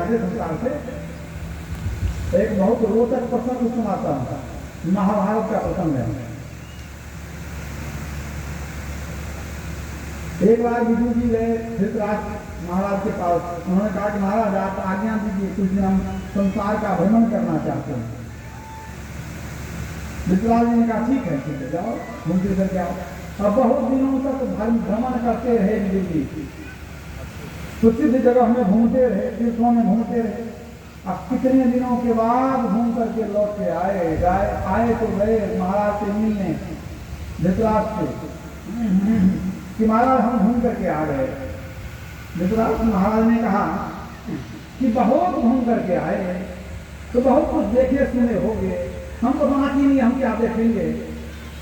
आधे संसार से। एक बहुत रोचक प्रसंग सुनाता हूँ, महाभारत का प्रसंग है। एक बार विदुर जी गए धृतराष्ट्र महाराज के पास। उन्होंने कहा कि महाराज आप आज्ञा दीजिए, कुछ दिन हम संसार का भ्रमण करना चाहते हैं। धृतराज जी ने कहा ठीक है जाओ, घूमते करके आओ। अब बहुत दिनों तक भ्रमण करते रहे विदुर जी, प्रसिद्ध जगह में घूमते रहे, तीर्थों में घूमते रहे। अब कितने दिनों के बाद घूम करके लौट के आए तो गए महाराज से मिलने धृतराष्ट्र से कि महाराज हम घूम करके आ गए। धृतराष्ट्र महाराज ने कहा कि बहुत घूम करके आए तो बहुत कुछ देखे सुने होंगे, हमको बाकी नहीं, हम क्या देखेंगे।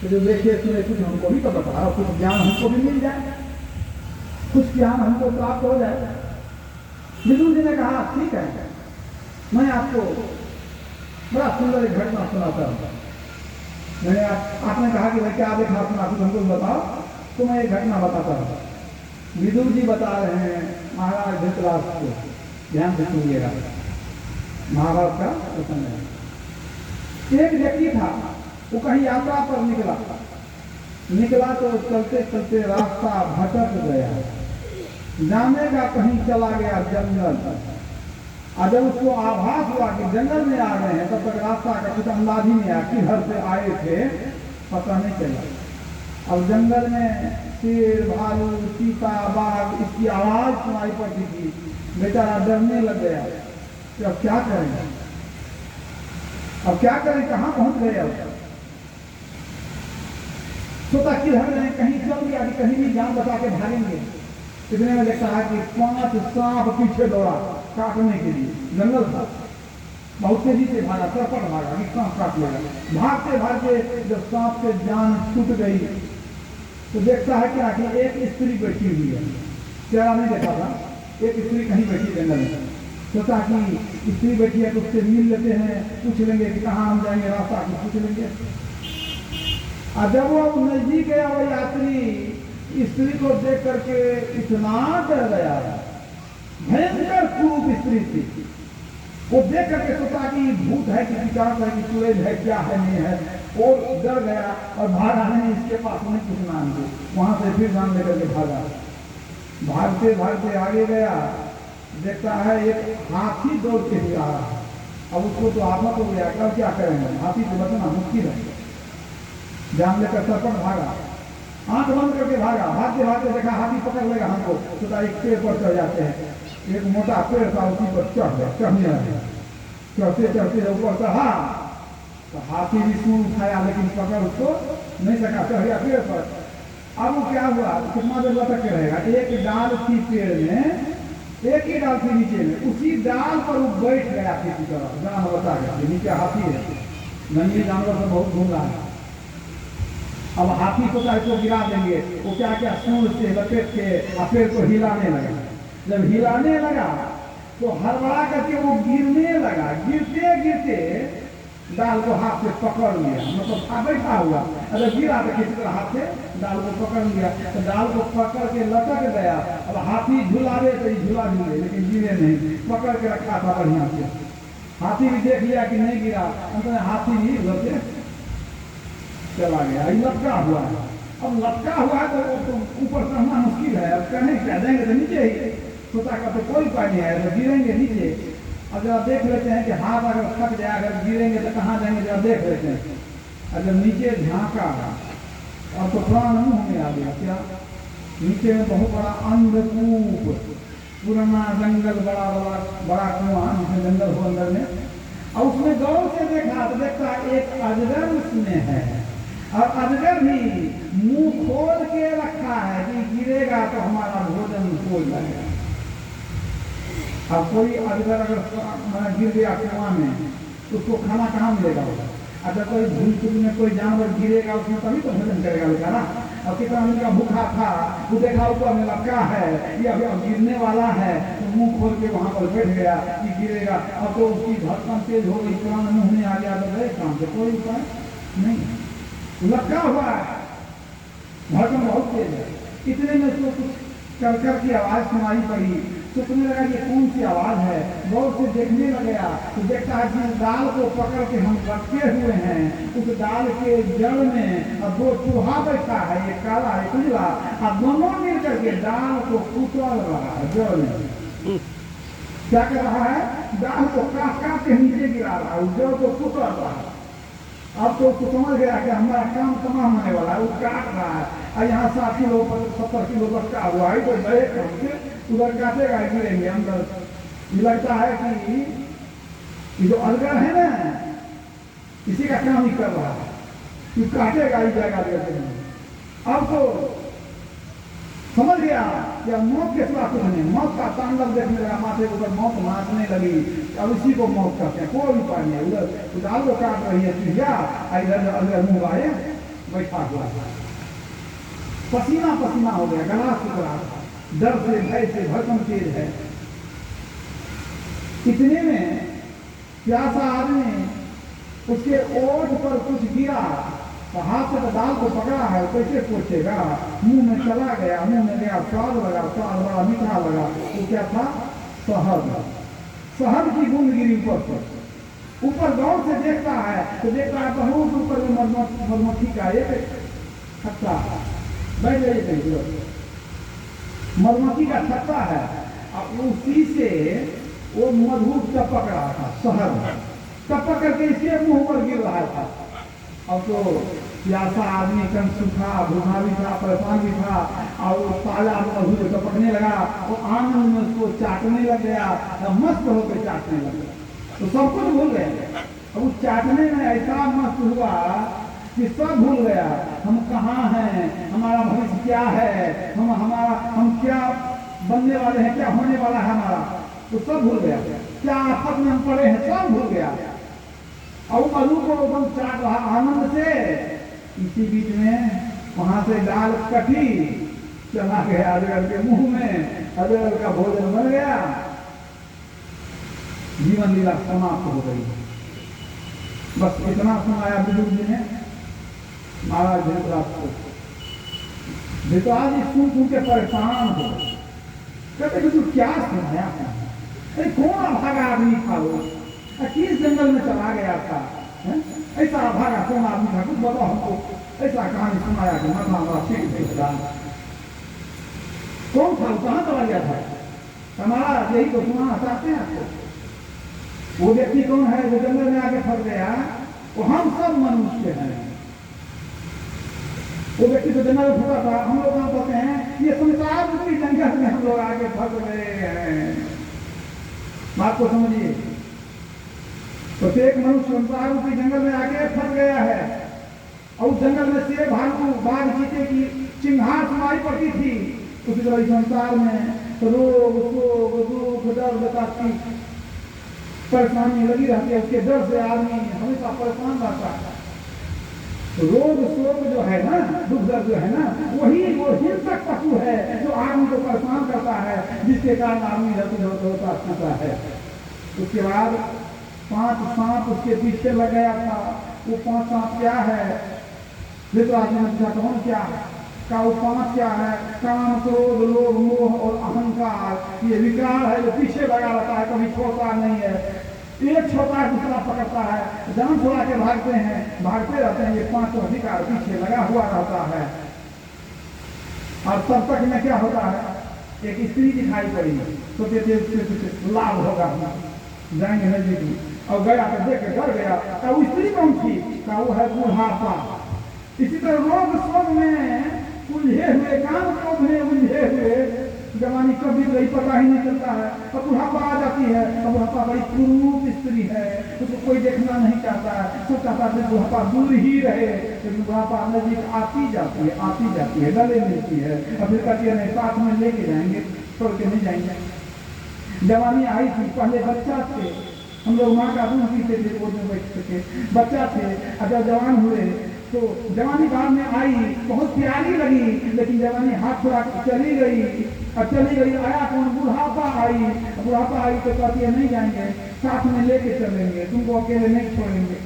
तो जो देखे सुने कुछ हमको भी तो बताओ, कुछ ज्ञान हमको भी मिल जाए, कुछ ज्ञान हमको प्राप्त हो जाए। विदुर जी ने कहा ठीक है, मैं आपको बड़ा सुंदर एक घटना सुनाता हूँ। मैंने आपने कहा कि भाई क्या देखा सुना, कुछ हमको बताओ, तो मैं एक घटना बताता हूँ। विदुर जी बता रहे हैं महाराज धृतराष्ट्र को, ध्यान से सुनिएगा, महाभारत का प्रसंग है। एक व्यक्ति था, वो कहीं यात्रा पर निकला तो चलते चलते रास्ता भटक गया, जाने का कहीं चला गया जंगल। और जब उसको आभास हुआ कि जंगल में आ गए हैं, तब तक रास्ता का कुछ अंदाज ही नहीं आया, किधर से आए थे पता नहीं चला। अब जंगल में शेर, भालू, चीता, बाघ इसकी आवाज सुनाई पड़ती थी। बेचारा डरने लग गया कि अब क्या करें, अब क्या करें, कहाँ पहुंच गए। अब सोचा किधर गए, कहीं चल गया कि कहीं भी जान बचा के भागेंगे। इतने में देखा है कि 5 सांप पीछे दौड़ा काटने के लिए। जंगल था, बहुत तेजी से भागा, सरपट भागा कि सांप काट लेगा। भागते भागते जब सांप से जान छूट गई तो देखता है क्या कि एक स्त्री बैठी हुई है। चेहरा नहीं देखा था, एक स्त्री कहीं बैठी जंगल में। सोचा कि स्त्री बैठी है तो उससे मिल लेते हैं, पूछ लेंगे कि कहाँ हम जाएंगे, रास्ता कुछ पूछ लेंगे। और जब वो नजदीक गया वो यात्री, स्त्री को देख करके इतना डर गया, भयंकर कुरूप स्त्री थी। वो देख करके सोचा कि भूत है कि विचार है कि चुड़ैल है, क्या है नहीं है, और डर गया और भागा नहीं, इसके पास नहीं पूछना हमको। वहां से फिर जान लेकर के भागा, भागते भागते आगे गया, देखता है एक हाथी दौड़ के ही आ रहा। अब उसको तो आफत हो गया, कब क्या करेंगे, हाथी से बचना मुश्किल है। जान लेकर सरपट भागा, आंख बंद करके भागा, भागते भागते देखा हाथी पकड़ लेगा हमको। तो एक पेड़ पर चढ़ जाते हैं, एक मोटा पेड़ था उसी पर चढ़ गया, चढ़ने लगा। चढ़ते चढ़ते ऊपर चढ़ा तो हाथी भी सूर उठाया, लेकिन पकड़ उसको नहीं सका, चढ़ गया पेड़ पर। अब वो क्या हुआ, कितना देर लटक के रहेगा। एक डाल थी पेड़ में, एक ही डाल थी नीचे में, उसी डाल पर वो बैठ गया किसी तरह, जान बचा गया। नीचे हाथी है, जंगली जानवर से बहुत घूम रहा है। अब हाथी को इसको गिरा देंगे, वो क्या क्या सूर से लपेट के पेड़ को हिलाने लगा। जब हिलाने लगा तो हड़बड़ा करके वो गिरने लगा। गिरते गिरते डाल को हाथ से पकड़ लिया, मतलब बैठा हुआ, अगर गिरा तो किसी तरह हाथ से डाल को पकड़ लिया, तो डाल को पकड़ के लटक गया। अब हाथी झुलावे तो झुला झूले, लेकिन गिरे नहीं, पकड़ के रखा था बढ़िया से। हाथी भी देख लिया कि नहीं गिरा, अंत हाथी भी उधर चला गया। लटका हुआ है, अब लटका हुआ है तो ऊपर चढ़ना मुश्किल है, अब कहने क्या जाएंगे तो नीचे ही। सोचा का तो कोई उपाय नहीं है, तो गिरेंगे नीचे। अब जरा देख लेते हैं कि हाथ अगर थक जाए, अगर गिरेंगे तो कहाँ जाएंगे, जरा देख लेते हैं। अगर नीचे झांका और तो प्राण मुंह में आ गया। क्या नीचे में बहुत बड़ा अंधकूप, पुराना जंगल, बड़ा कुआं, जिसमें जंगल हो अंदर में। और उसमें गौर से देखा तो देखता एक अजगर उसमें है, और अजगर भी मुंह खोल के रखा है कि गिरेगा तो हमारा भोजन खोल जाएगा। अब कोई अजगर अगर गिर गया कुआं में, उसको खाना कहाँ मिलेगा। अगर कोई भूल चूक में कोई जानवर गिरेगा उसमें तभी तो भोजन करेगा बेचारा। और कितना दिन का भूखा था, वो देखा ऊपर में लटका है, ये अभी गिरने वाला है, तो मुंह खोल के वहां पर बैठ गया कि गिरेगा। अब तो उसकी धड़कन तेज हो गई, प्राण मुंह में आ गया, तो गए काम से कोई उपाय नहीं, लटका हुआ है, धड़कन बहुत तेज है। इतने में उसको कुछ करकर की आवाज सुनाई पड़ी। सोचने लगा ये कौन सी आवाज है, बहुत से देखने लग गया तो देखता है जिस डाल को पकड़ के हम रखे हुए हैं उस डाल के जड़ में अब 2 चूहा बैठा है, एक काला है उजला, और दोनों मिल करके डाल को कुचल रहा है जड़ में। क्या कर रहा है? डाल को काट काट के नीचे गिरा रहा है, जड़ को कुचल रहा है। अब तो उसको समझ गया कि हमारा काम तमाम होने वाला है, वो काट रहा है, और यहाँ 60 किलो 70 किलो लटका हुआ है, तो बड़े करके उधर काटेगा गिरेंगे अंदर। ये लगता है कि ये जो अलगर है ना इसी का काम ही कर रहा है, कि काटेगा ही जगह जगह। अब तो समझ गया कि मौत के सिवा कुछ नहीं, मौत का तांडव देखने लगा, माथे के ऊपर मौत नाचने लगी। अब इसी को मौत कहते हैं, कोई उपाय नहीं। उधर उदाल को काट रही है चिड़िया, इधर अगर मुंह आए बैठा हुआ है, पसीना पसीना हो गया, गला सुखरा, डर से भय से भड़कम तेज है। इतने में प्यासा आदमी उसके ओठ पर कुछ गिरा तो हाथ से डाल को पकड़ा है, कैसे पूछेगा, मुंह में चला गया, मुंह में गया, स्वाद लगा, स्वाद बड़ा मीठा लगा। वो क्या था? शहद। शहद की बूंद गिरी ऊपर पर। ऊपर गौर से देखता है तो देखता है बहुत ऊपर में मधुमक्खी का एक छत्ता बैठ जाइए कहीं, मधुमक्खी का छत्ता है, अब उसी से वो मधु टपक रहा था, शहद टपक करके इसके मुंह पर गिर रहा था। अब तो प्यासा आदमी कम सूखा, भूखा भी था, परेशान भी था, और वो ताजा मधु जो टपकने लगा वो आनंद में उसको चाटने लग गया, मस्त होकर चाटने लग गया, तो सब कुछ भूल गए। अब उस चाटने में ऐसा मस्त हुआ कि सब भूल गया, हम कहाँ हैं, हमारा भविष्य क्या है, हम क्या बनने वाले हैं, क्या होने वाला है हमारा, तो सब भूल गया। क्या आफत में हम पड़े हैं सब भूल गया। और मधु को एकदम चाट रहा आनंद से। इसी बीच में वहां से डाल कटी, चला गया अजगर के मुंह में, अजगर का भोजन बन गया, जीवन लीला समाप्त हो गई। बस इतना सुनाया बुजुर्ग जी ने महाराज धृतराज को। धृतराज जी सुन सुन के परेशान हो, कहते तू क्या सुनाया था, कौन अभागा आदमी था वो, किस जंगल में चला गया था, ऐसा अभागा कौन आदमी था, कुछ बताओ हमको। ऐसा कहानी सुनाया कि मरना हमारा ठीक दिखता, कौन था, कहाँ चला गया था, हमारा यही तो सुनाना चाहते हैं आपको। वो व्यक्ति कौन है जो जंगल में आके फंस गया, वो हम सब मनुष्य हैं। वो व्यक्ति तो जंगल में फंसा था, हम लोग कहते हैं ये संसार रूपी जंगल में हम लोग आके फंस गए हैं। बात को समझिए, प्रत्येक मनुष्य संसार रूपी जंगल में आके फंस गया है, और उस जंगल में शेर भालू बाघ चीते की चिंगार सुनाई पड़ती थी। उसी तरह संसार में रोग शोक दुख दर्द की परेशानी लगी रहती है, उसके डर से आदमी हमेशा परेशान रहता है। रोग शोक जो है ना, दुख दर्द जो है ना, वही वो हिंसक पशु है जो आदमी को परेशान करता है, जिसके कारण आदमी होता है। उसके बाद 5 सांप उसके पीछे लग गया था। वो 5 सांप क्या है, धृतराज ने पूछा कौन क्या का, वो 5 क्या है, काम क्रोध लोभ मोह और अहंकार, ये विकार है जो पीछे लगा रहता है, कभी छोड़ता नहीं है। एक छोटा है दूसरा पकड़ता है, जान छोड़ा के भागते हैं, भागते रहते हैं, ये 5 अधिकार पीछे लगा हुआ रहता है। और तब तक में क्या होता है, एक स्त्री दिखाई पड़ी, सोचे थे उससे लाभ होगा, जाएंगे नजदीक में, और गया तो देख के डर गया। तो वो स्त्री कौन थी, का वो है बुढ़ापा। इसी तरह रोग शोक में उलझे हुए, काम क्रोध में उलझे हुए, जवानी कब बीत गई पता ही नहीं चलता है, और बुढ़ापा आ जाती है। और बुढ़ापा बड़ी क्रूर स्त्री है, उसको कोई देखना नहीं चाहता है, सब चाहता है बुढ़ापा दूर ही रहे, लेकिन बुढ़ापा नजदीक आती जाती है, गले मिलती है, और फिर कहती है नहीं साथ में लेके जाएंगे, छोड़ के नहीं जाएंगे। जवानी आई थी, पहले बच्चा थे, हम लोग माँ का दूध पीते थे, गोद में बैठ सके, बच्चा थे। अगर जवान हुए तो जवानी बाद में आई, बहुत प्यारी लगी, लेकिन जवानी हाथ थोड़ा चली गई, आया कौन, बुढ़ापा आई। तो कहती है नहीं जाएंगे, साथ में लेके चलेंगे, तुमको अकेले नहीं छोड़ेंगे।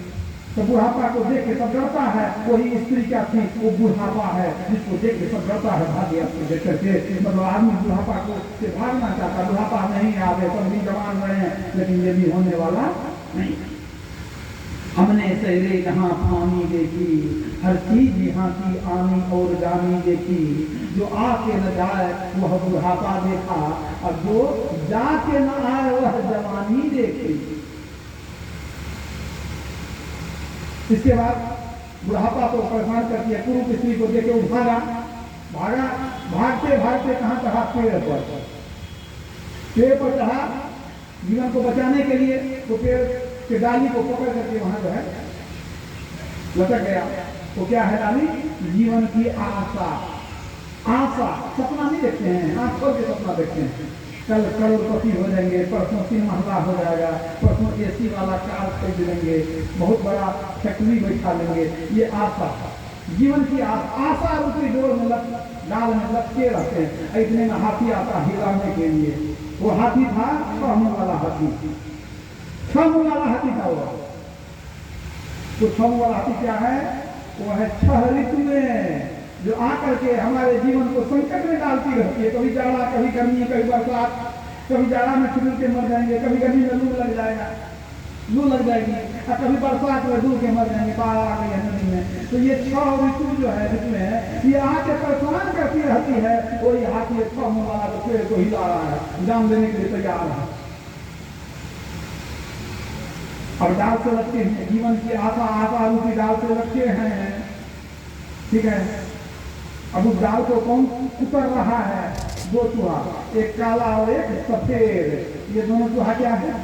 तो बुढ़ापा को देख के सब डरता है। वही स्त्री क्या थी, वो बुढ़ापा है जिसको देख के सब डरता है, भाग्य आपको देख करके। मतलब आदमी बुढ़ापा को से भागना चाहता, बुढ़ापा नहीं आवे, सब भी जवान रहे हैं, लेकिन ये भी होने वाला नहीं। हमने सहेले जहाँ पानी देखी, हर चीज यहाँ की आनी और जानी देखी। जो आके न जाए वह बुढ़ापा देखा, और जो जाके न आए वह जवानी देखी। इसके बाद बुढ़ापा को परेशान करती है। कुरूप स्त्री को देखे वो भागा, भागते भागते कहाँ चढ़ा, पेड़ पर चढ़ा। जीवन को बचाने के लिए वो पेड़ के डाली को पकड़ करके वहां जो है लटक गया। वो क्या है डाली? जीवन की आशा। आशा, सपना नहीं देखते हैं, आंख खोल के सपना देखते हैं। कल करोड़पति हो जाएंगे, परसों 3 महला हो जाएगा, परसों AC वाला कार खरीद लेंगे, बहुत बड़ा फैक्ट्री बैठा लेंगे। ये आशा, जीवन की आशा रूपी डोर में डाल में लटके रहते हैं। इतने में हाथी आता हिलाने के लिए। वो हाथी था 6 मुंह वाला हाथी, 6 मुंह वाला हाथी था वो। तो 6 मुंह वाला हाथी क्या है? वो है 6 ऋतुएं जो आकर के हमारे जीवन को संकट में डालती रहती है। कभी जाड़ा, कभी गर्मी, कभी बरसात। कभी जाड़ा में ठुल के मर जाएंगे, कभी गर्मी में लू लग जाएगी, और कभी बरसात में डूब के मर जाएंगे, बाढ़ आ गई है नदी में। तो ये 6 ऋतु जो है ऋतु है, ये आके परेशान करती रहती है। वही हाथी 6 मुंह वाला तो पेड़ को हिला रहा है, जान देने के लिए तैयार है। और डाल से लटके हैं, जीवन की आशा रूपी डाल से लटके हैं। ठीक है, अब उस डाल को कौन उतर रहा है? 2 चूहा, एक काला और एक सफेद। ये दोनों चूहा क्या है?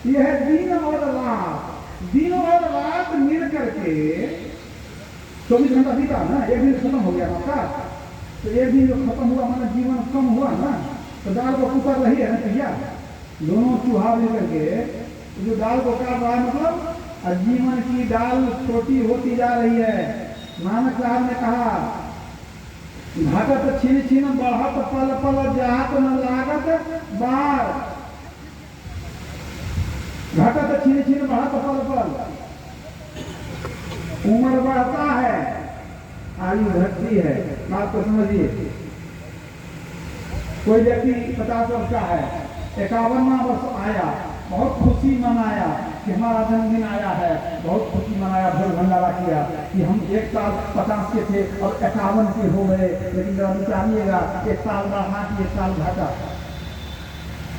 ये है दिन और रात। दिन और रात मिल करके 24 घंटा बीता ना, एक दिन खत्म हो गया आपका। तो एक दिन जो खत्म हुआ माना जीवन कम हुआ ना, तो डाल को उतर रही है ना भैया। दोनों चूहा मिल करके जो डाल को काट रहा है, मतलब जीवन की डाल छोटी होती जा रही है। नानक साहब ने कहा, घाटत छीन छीन बढ़त पल पल जात न लागत बार। घाटत छीन छीन बढ़त पल पल, उम्र बढ़ता है, आयु घटती है। बात को समझिए। कोई व्यक्ति 50 वर्ष का है, 51वां वर्ष आया, बहुत खुशी मनाया कि हमारा जन्मदिन आया है, बहुत खुशी मनाया, भोज भंडारा किया कि हम 1 साल 50 के थे और 51 के हो गए। लेकिन जरा विचारिएगा, 1 साल बढ़ा कि 1 साल घटा।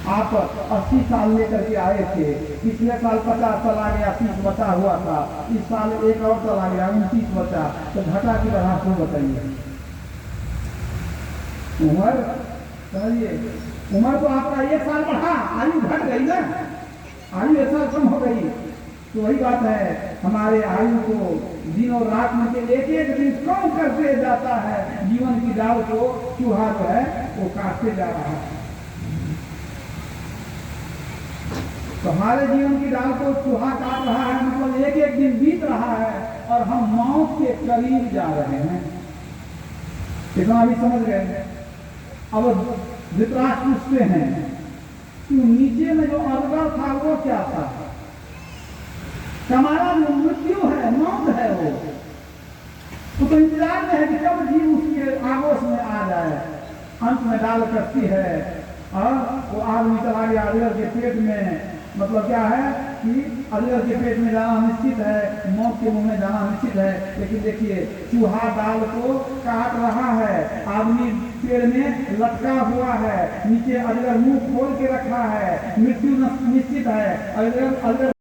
आप 80 साल लेकर के आए थे, पिछले साल 50 चला गया, 30 बचा हुआ था। इस साल एक और चला गया, 29 बचा, तो घटा की बढ़ा क्यों? बताइए। उम्र समझिए, उम्र तो आपका 1 साल बढ़ा, आयु घट गई ना, आयु 1 साल कम हो गई। तो वही बात है, हमारे आयु को दिन और रात में से एक एक दिन कम करते जाता है। जीवन की डाल को चूहा जो है वो काटते जा रहा है। तो हमारे जीवन की डाल को चूहा काट रहा है, मतलब एक एक दिन बीत रहा है और हम मौत के करीब जा रहे हैं। इतना भी समझ गए। अब धृतराष्ट्र पूछते हैं कि नीचे में जो अजगर था वो क्या था? हमारा जो मृत्यु है, मौत है, वो तो इंतजार में है कि कब जीव उसके आगोश में आ जाए। अंत में डाल करती है और वो आदमी चला गया अजगर के पेट में। मतलब क्या है कि अजगर के पेट में जाना निश्चित है, मौत के मुंह में जाना निश्चित है। लेकिन देखिए, चूहा डाल को काट रहा है, आदमी पेड़ में लटका हुआ है, नीचे अजगर मुंह खोल के रखा है, मृत्यु निश्चित है। अजगर